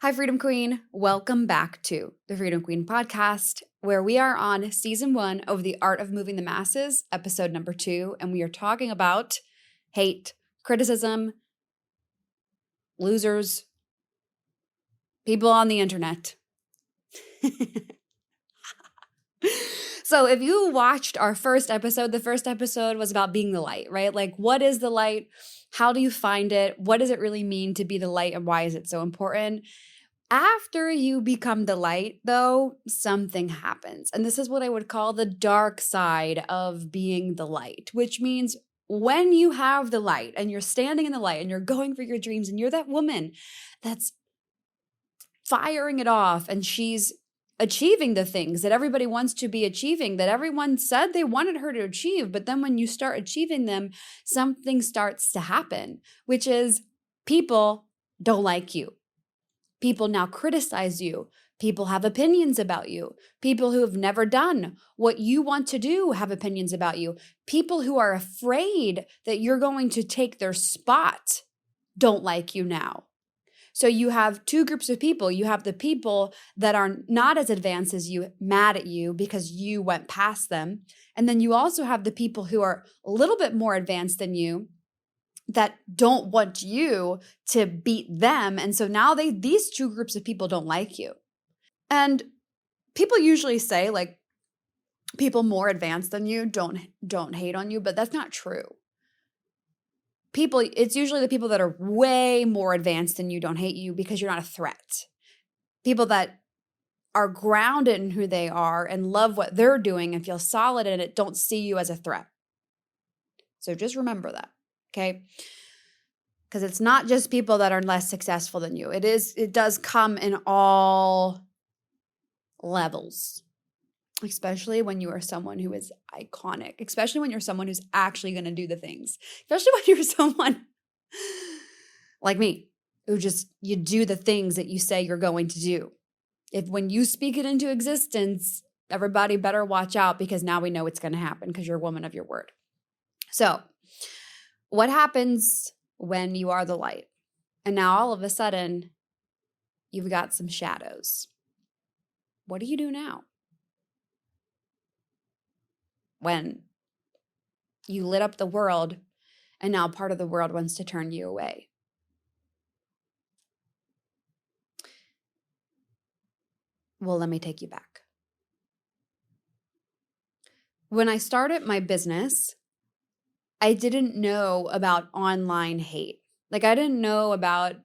Hi, Freedom Queen. Welcome back to the Freedom Queen podcast, where we are on season 1 of The Art of Moving the Masses, episode number 2, and we are talking about hate, criticism, losers, people on the internet. So if you watched our first episode, the first episode was about being the light, right? Like, what is the light? How do you find it? What does it really mean to be the light, and why is it so important? After you become the light, though, something happens. And this is what I would call the dark side of being the light, which means when you have the light and you're standing in the light and you're going for your dreams and you're that woman that's firing it off and she's achieving the things that everybody wants to be achieving, that everyone said they wanted her to achieve. But then when you start achieving them, something starts to happen, which is people don't like you. People now criticize you. People have opinions about you. People who have never done what you want to do have opinions about you. People who are afraid that you're going to take their spot don't like you now. So you have two groups of people. You have the people that are not as advanced as you, mad at you because you went past them. And then you also have the people who are a little bit more advanced than you that don't want you to beat them. And so now these two groups of people don't like you. And people usually say, like, people more advanced than you don't hate on you, but that's not true. It's usually the people that are way more advanced than you don't hate you because you're not a threat. People that are grounded in who they are and love what they're doing and feel solid in it don't see you as a threat. So just remember that, okay? Because it's not just people that are less successful than you. It does come in all levels, especially when you are someone who is iconic, especially when you're someone who's actually going to do the things, especially when you're someone like me, who you do the things that you say you're going to do. When you speak it into existence, everybody better watch out, because now we know it's going to happen because you're a woman of your word. So what happens when you are the light? And now all of a sudden, you've got some shadows. What do you do now? When you lit up the world and now part of the world wants to turn you away. Well, let me take you back. When I started my business, I didn't know about online hate. Like, I didn't know about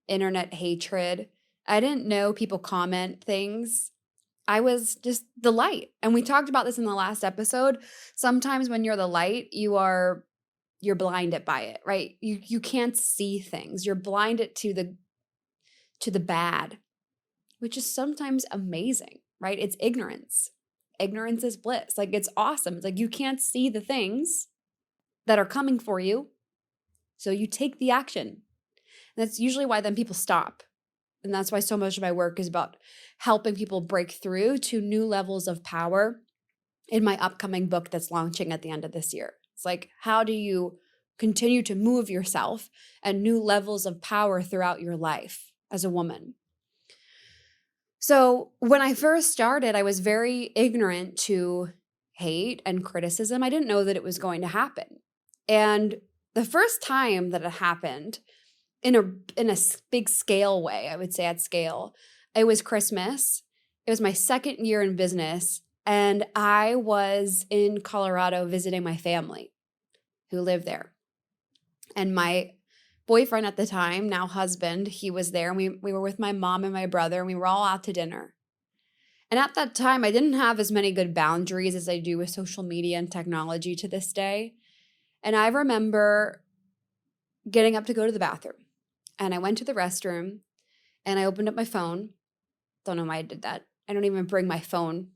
internet hatred. I didn't know people comment things. I was just the light. And we talked about this in the last episode. Sometimes when you're the light, you're blinded by it, right? You can't see things. You're blinded to the bad, which is sometimes amazing, right? It's ignorance. Ignorance is bliss. Like, it's awesome. It's like you can't see the things that are coming for you, so you take the action. And that's usually why then people stop. And that's why so much of my work is about helping people break through to new levels of power in my upcoming book that's launching at the end of this year. It's like, how do you continue to move yourself and new levels of power throughout your life as a woman? So when I first started, I was very ignorant to hate and criticism. I didn't know that it was going to happen. And the first time that it happened, in a big scale way, I would say at scale, it was Christmas. It was my second year in business, and I was in Colorado visiting my family who lived there. And my boyfriend at the time, now husband, he was there, and we were with my mom and my brother, and we were all out to dinner. And at that time, I didn't have as many good boundaries as I do with social media and technology to this day. And I remember getting up to go to the bathroom. And I went to the restroom and I opened up my phone. Don't know why I did that. I don't even bring my phone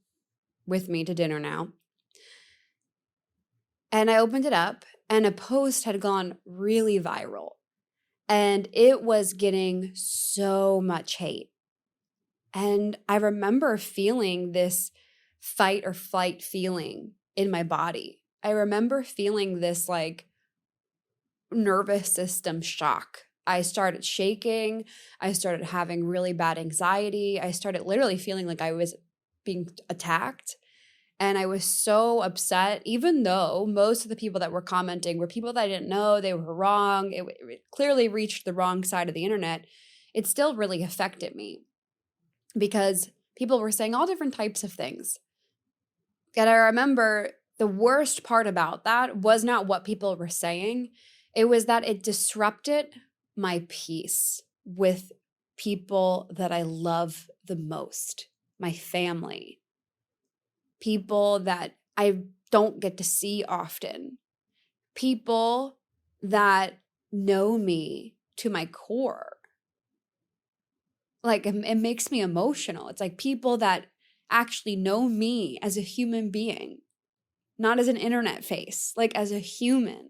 with me to dinner now. And I opened it up, and a post had gone really viral. And it was getting so much hate. And I remember feeling this fight or flight feeling in my body. I remember feeling this like nervous system shock I started shaking. I started having really bad anxiety. I started literally feeling like I was being attacked. And I was so upset, even though most of the people that were commenting were people that I didn't know, they were wrong. It clearly reached the wrong side of the internet. It still really affected me because people were saying all different types of things. And I remember the worst part about that was not what people were saying. It was that it disrupted my peace with people that I love the most, my family, people that I don't get to see often, people that know me to my core. Like it makes me emotional. It's like people that actually know me as a human being, not as an internet face, like as a human.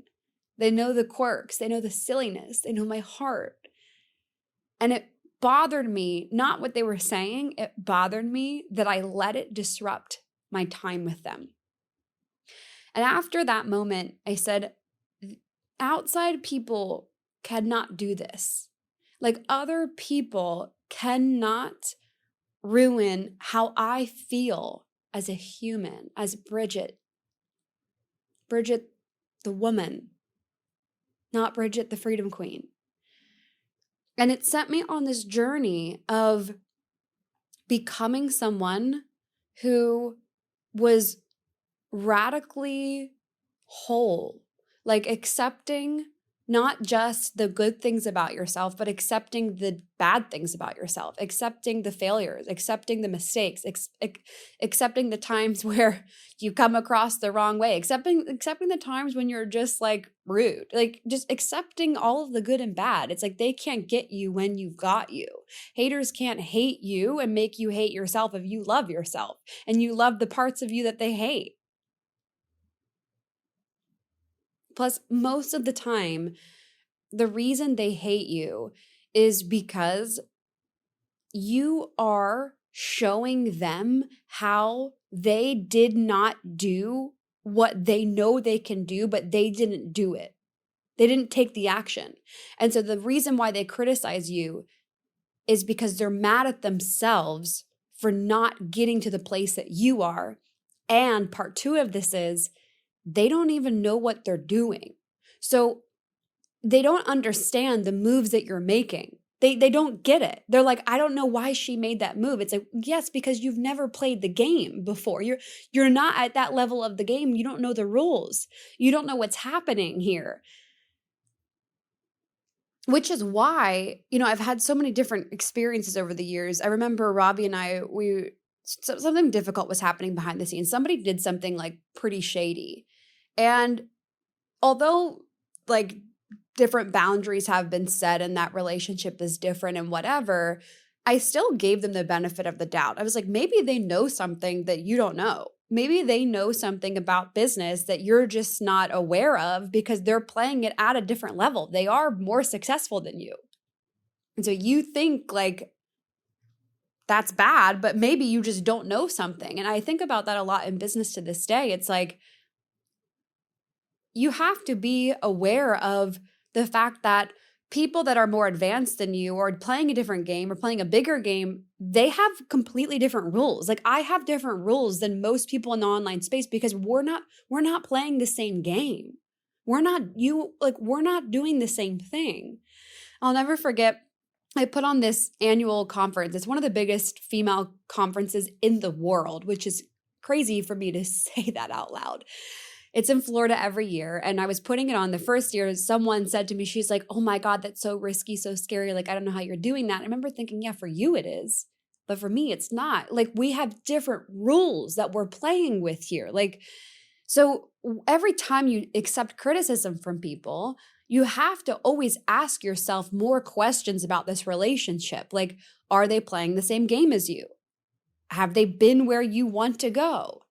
They know the quirks, they know the silliness, they know my heart. And it bothered me, not what they were saying, it bothered me that I let it disrupt my time with them. And after that moment, I said, outside people cannot do this. Like other people cannot ruin how I feel as a human, as Bridget the woman, not Bridget the Freedom Queen. And it sent me on this journey of becoming someone who was radically whole, like accepting not just the good things about yourself, but accepting the bad things about yourself, accepting the failures, accepting the mistakes, accepting the times where you come across the wrong way, accepting the times when you're just like rude, like just accepting all of the good and bad. It's like they can't get you when you've got you. Haters can't hate you and make you hate yourself if you love yourself and you love the parts of you that they hate. Plus, most of the time, the reason they hate you is because you are showing them how they did not do what they know they can do, but they didn't do it. They didn't take the action. And so the reason why they criticize you is because they're mad at themselves for not getting to the place that you are. And part two of this is they don't even know what they're doing. So they don't understand the moves that you're making. They don't get it. They're like, I don't know why she made that move. It's like, yes, because you've never played the game before. You're not at that level of the game. You don't know the rules. You don't know what's happening here. Which is why, I've had so many different experiences over the years. I remember Robbie and I, something difficult was happening behind the scenes. Somebody did something like pretty shady. And although like different boundaries have been set and that relationship is different and whatever, I still gave them the benefit of the doubt. I was like, maybe they know something that you don't know. Maybe they know something about business that you're just not aware of because they're playing it at a different level. They are more successful than you. And so you think like that's bad, but maybe you just don't know something. And I think about that a lot in business to this day. It's like you have to be aware of the fact that people that are more advanced than you or playing a different game or playing a bigger game, they have completely different rules. Like I have different rules than most people in the online space because we're not playing the same game. We're not doing the same thing. I'll never forget, I put on this annual conference. It's one of the biggest female conferences in the world, which is crazy for me to say that out loud. It's in Florida every year. And I was putting it on the first year. Someone said to me, she's like, oh my God, that's so risky, so scary. Like, I don't know how you're doing that. I remember thinking, yeah, for you it is. But for me, it's not. Like, we have different rules that we're playing with here. Like, so every time you accept criticism from people, you have to always ask yourself more questions about this relationship. Like, are they playing the same game as you? Have they been where you want to go?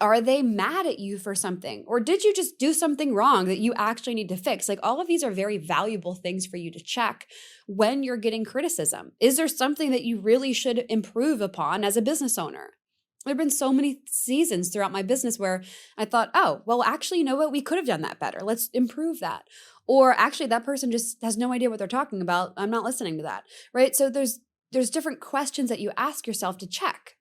Are they mad at you for something? Or did you just do something wrong that you actually need to fix? Like all of these are very valuable things for you to check when you're getting criticism. Is there something that you really should improve upon as a business owner? There have been so many seasons throughout my business where I thought, oh, well, actually, you know what? We could have done that better. Let's improve that. Or actually that person just has no idea what they're talking about. I'm not listening to that, right? So there's different questions that you ask yourself to check.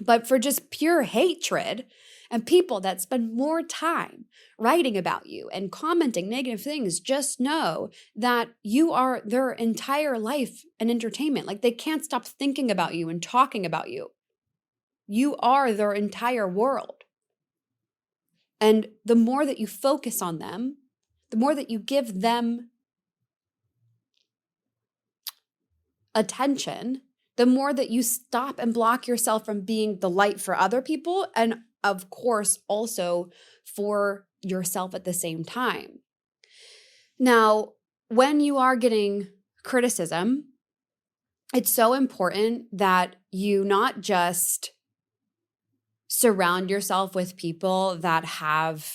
But for just pure hatred and people that spend more time writing about you and commenting negative things, just know that you are their entire life and entertainment. Like they can't stop thinking about you and talking about you. You are their entire world. And the more that you focus on them, the more that you give them attention, the more that you stop and block yourself from being the light for other people, and of course, also for yourself at the same time. Now, when you are getting criticism, it's so important that you not just surround yourself with people that have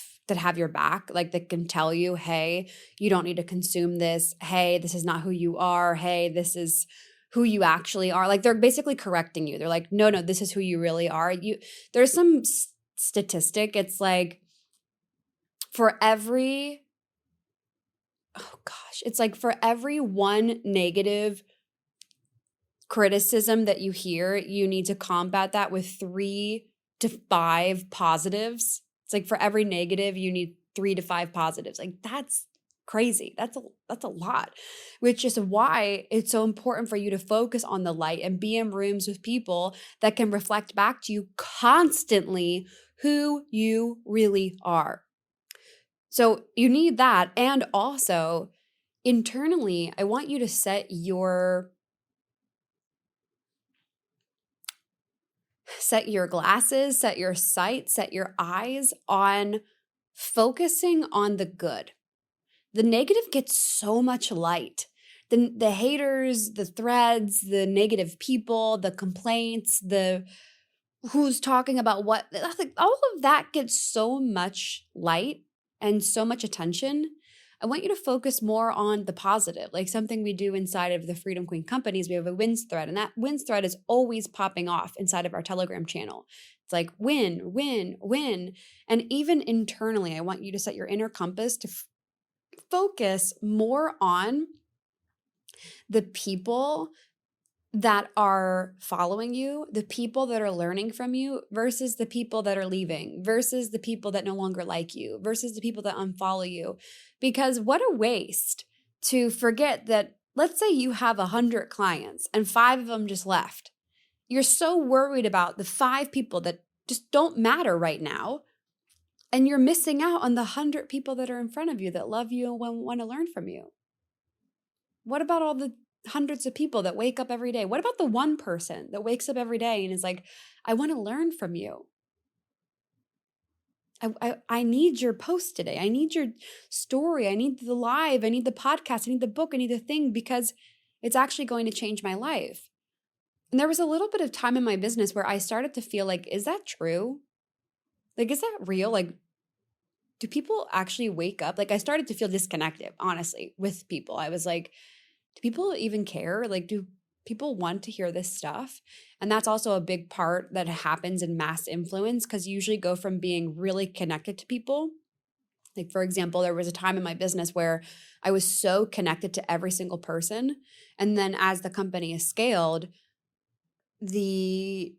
your back, like that can tell you, hey, you don't need to consume this. Hey, this is not who you are. Hey, this is who you actually are. Like they're basically correcting you. They're like, no, this is who you really are. There's some statistic. It's like for every one negative criticism that you hear, you need to combat that with 3 to 5 positives. It's like for every negative, you need 3 to 5 positives. Like that's crazy. That's a lot, which is why it's so important for you to focus on the light and be in rooms with people that can reflect back to you constantly who you really are. So you need that. And also internally, I want you to set your glasses, set your sight, set your eyes on focusing on the good. The negative gets so much light. The haters, the threads, the negative people, the complaints, the who's talking about what, all of that gets so much light and so much attention. I want you to focus more on the positive, like something we do inside of the Freedom Queen companies. We have a wins thread, and that wins thread is always popping off inside of our Telegram channel. It's like win, win, win. And even internally, I want you to set your inner compass to focus more on the people that are following you, the people that are learning from you versus the people that are leaving, versus the people that no longer like you, versus the people that unfollow you. Because what a waste to forget that, let's say you have 100 clients and 5 of them just left. You're so worried about the 5 people that just don't matter right now. And you're missing out on the 100 people that are in front of you that love you and want to learn from you. What about all the hundreds of people that wake up every day? What about the one person that wakes up every day and is like, I want to learn from you. I need your post today. I need your story. I need the live. I need the podcast. I need the book. I need the thing because it's actually going to change my life. And there was a little bit of time in my business where I started to feel like, is that true? Like, is that real? Like, do people actually wake up? Like, I started to feel disconnected, honestly, with people. I was like, do people even care? Like, do people want to hear this stuff? And that's also a big part that happens in mass influence because you usually go from being really connected to people. Like, for example, there was a time in my business where I was so connected to every single person. And then as the company has scaled, the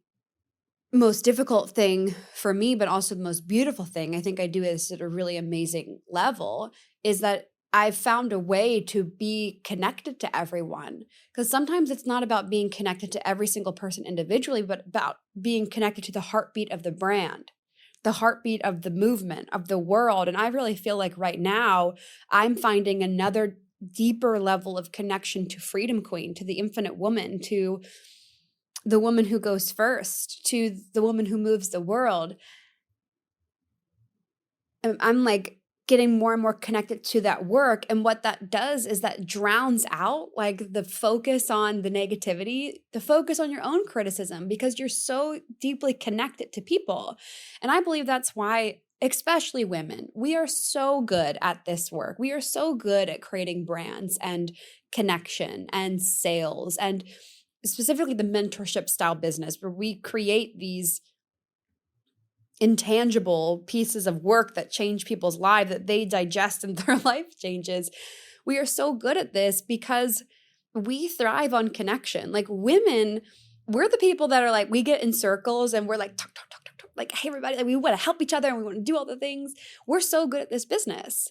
most difficult thing for me, but also the most beautiful thing, I think I do this at a really amazing level, is that I've found a way to be connected to everyone. Because sometimes it's not about being connected to every single person individually, but about being connected to the heartbeat of the brand, the heartbeat of the movement, of the world. And I really feel like right now I'm finding another deeper level of connection to Freedom Queen, to the infinite woman, to the woman who goes first, to the woman who moves the world. And I'm like getting more and more connected to that work. And what that does is that drowns out like the focus on the negativity, the focus on your own criticism, because you're so deeply connected to people. And I believe that's why, especially women, we are so good at this work. We are so good at creating brands and connection and sales, and specifically the mentorship style business where we create these intangible pieces of work that change people's lives, that they digest and their life changes. We are so good at this because we thrive on connection. Like women, we're the people that are like, we get in circles and we're like, talk, talk, talk, talk, talk. Like, hey, everybody, like, we want to help each other and we want to do all the things. We're so good at this business.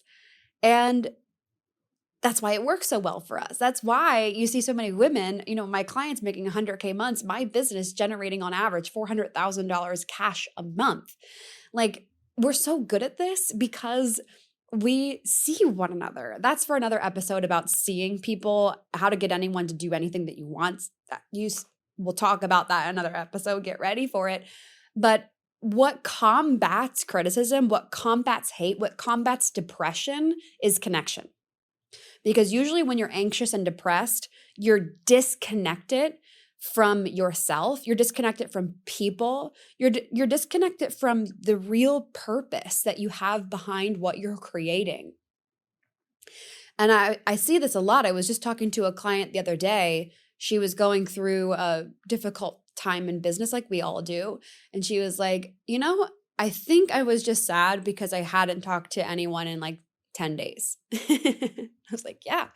And that's why it works so well for us. That's why you see so many women, my clients making 100K months, my business generating on average $400,000 cash a month. Like, we're so good at this because we see one another. That's for another episode about seeing people, how to get anyone to do anything that you want. We'll talk about that in another episode. Get ready for it. But what combats criticism, what combats hate, what combats depression is connection. Because usually when you're anxious and depressed, you're disconnected from yourself. You're disconnected from people. You're disconnected from the real purpose that you have behind what you're creating. And I see this a lot. I was just talking to a client the other day. She was going through a difficult time in business like we all do. And she was like, I think I was just sad because I hadn't talked to anyone in like 10 days. I was like, yeah.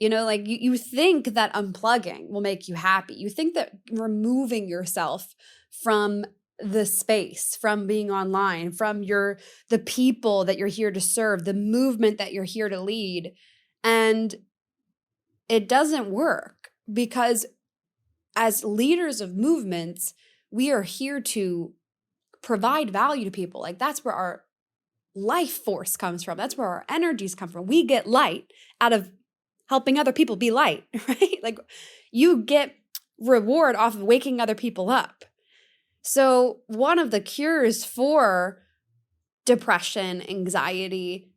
Like you think that unplugging will make you happy. You think that removing yourself from the space, from being online, from the people that you're here to serve, the movement that you're here to lead. And it doesn't work because as leaders of movements, we are here to provide value to people. Like that's where our life force comes from. That's where our energies come from. We get light out of helping other people be light, right? Like you get reward off of waking other people up. So one of the cures for depression, anxiety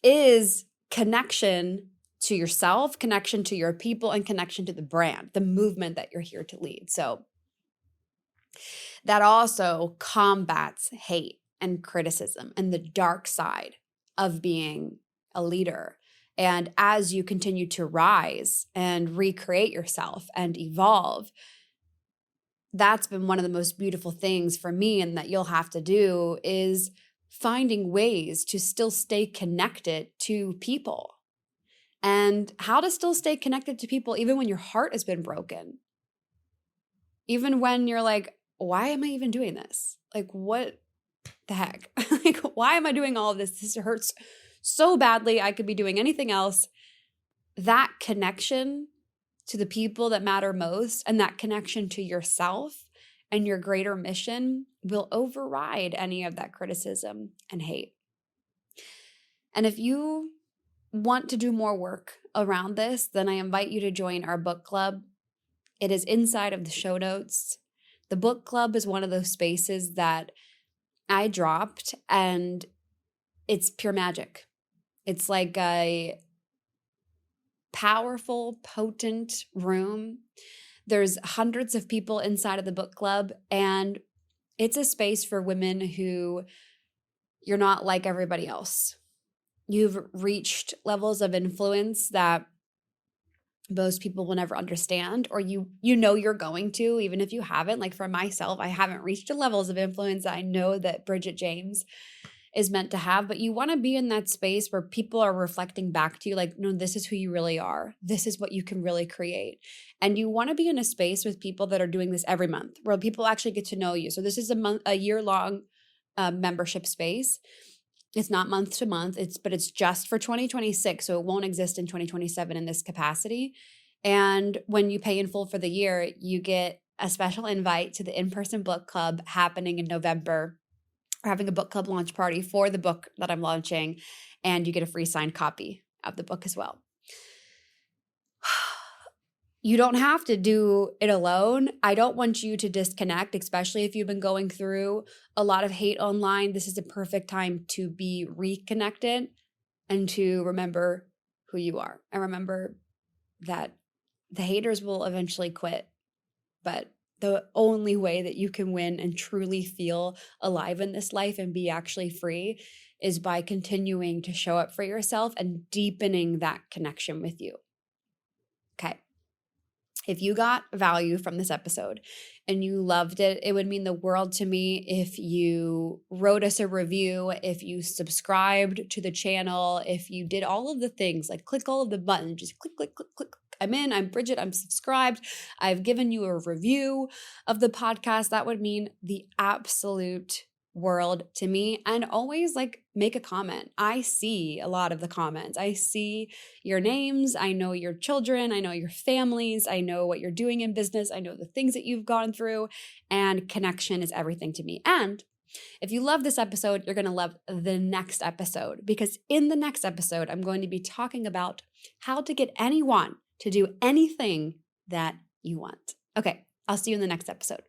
is connection to yourself, connection to your people, and connection to the brand, the movement that you're here to lead. So that also combats hate and criticism and the dark side of being a leader. And as you continue to rise and recreate yourself and evolve, that's been one of the most beautiful things for me, and that you'll have to do is finding ways to still stay connected to people. And how to still stay connected to people even when your heart has been broken. Even when you're like, why am I even doing this? Like, what the heck? Like, why am I doing all of this? This hurts so badly. I could be doing anything else. That connection to the people that matter most and that connection to yourself and your greater mission will override any of that criticism and hate. And if you want to do more work around this, then I invite you to join our book club. It is inside of the show notes. The book club is one of those spaces that I dropped, and it's pure magic. It's like a powerful, potent room. There's hundreds of people inside of the book club, and it's a space for women who you're not like everybody else. You've reached levels of influence that most people will never understand, or you know you're going to, even if you haven't. Like for myself, I haven't reached the levels of influence that I know that Bridget James is meant to have, but you want to be in that space where people are reflecting back to you like, no, this is who you really are. This is what you can really create. And you want to be in a space with people that are doing this every month, where people actually get to know you. So this is a year-long membership space. It's not month to month, but it's just for 2026. So it won't exist in 2027 in this capacity. And when you pay in full for the year, you get a special invite to the in-person book club happening in November. We're having a book club launch party for the book that I'm launching, and you get a free signed copy of the book as well. You don't have to do it alone. I don't want you to disconnect, especially if you've been going through a lot of hate online. This is a perfect time to be reconnected and to remember who you are. And remember that the haters will eventually quit. But the only way that you can win and truly feel alive in this life and be actually free is by continuing to show up for yourself and deepening that connection with you. Okay. If you got value from this episode and you loved it, it would mean the world to me if you wrote us a review, if you subscribed to the channel, if you did all of the things, like click all of the buttons, just click, click, click, click. I'm in, I'm Bridget, I'm subscribed. I've given you a review of the podcast. That would mean the absolute world to me. And always like make a comment. I see a lot of the comments. I see your names. I know your children. I know your families. I know what you're doing in business. I know the things that you've gone through, and connection is everything to me. And if you love this episode, you're going to love the next episode, because in the next episode, I'm going to be talking about how to get anyone to do anything that you want. Okay, I'll see you in the next episode.